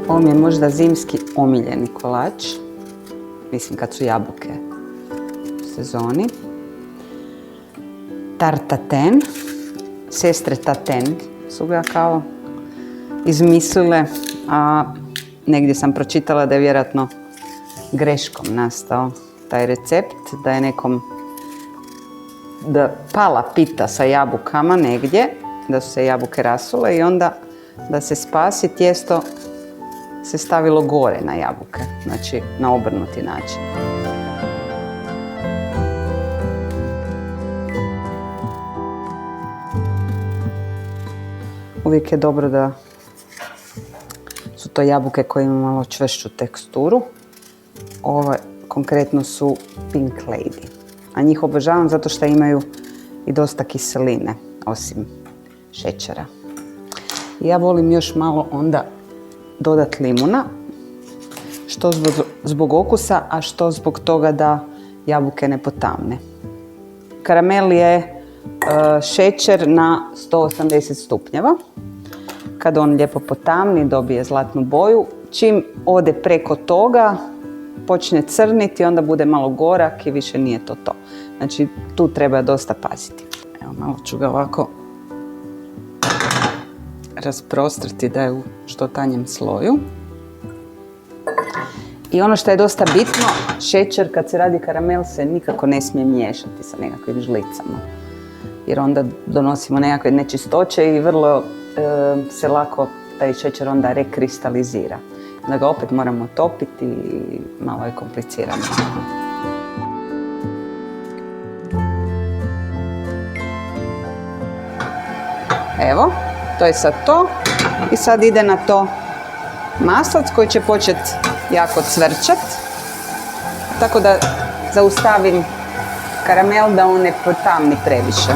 Ovo mi je možda zimski omiljeni kolač. Mislim kad su jabuke u sezoni. Tartaten. Sestre Taten su ga kao izmislile, a negdje sam pročitala da je vjerojatno greškom nastao taj recept, da je nekom pala pita sa jabukama negdje, da su se jabuke rasule i onda da se spasi tijesto se stavilo gore na jabuke, znači na obrnuti način. Uvijek je dobro da su to jabuke koje imaju malo čvršću teksturu. Ove konkretno su Pink Lady. A njih obožavam zato što imaju i dosta kiseline, osim šećera. I ja volim još malo onda dodati limuna, što zbog okusa, a što zbog toga da jabuke ne potamne. Karamel je šećer na 180 stupnjeva. Kad on lijepo potamni, dobije zlatnu boju. Čim ode preko toga, počne crniti, onda bude malo gorak i više nije to. Znači, tu treba dosta paziti. Evo, malo ću ga ovako rasprostrti da je u što tanjem sloju. I ono što je dosta bitno, šećer kad se radi karamel se nikako ne smije miješati sa nekakvim žlicama. Jer onda donosimo nekakve nečistoće i vrlo se lako taj šećer onda rekristalizira. Da ga opet moramo topiti i malo je komplicirano. Evo, to je sad to. I sad ide na to maslac koji će početi jako cvrčat. Tako da zaustavim karamel da on ne potamni previše.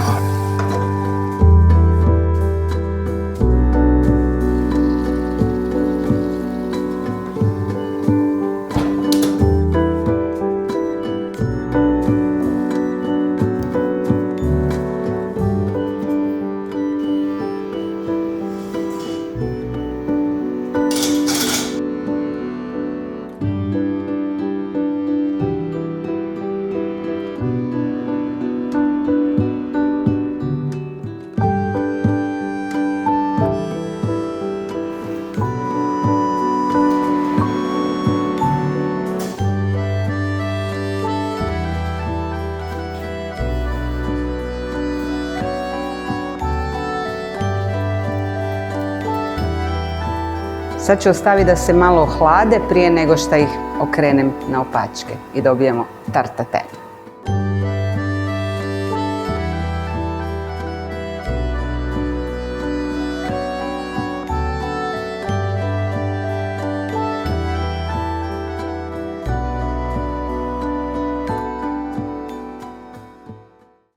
Sad ću ostaviti da se malo ohlade prije nego što ih okrenem na opačke i dobijemo tartaten.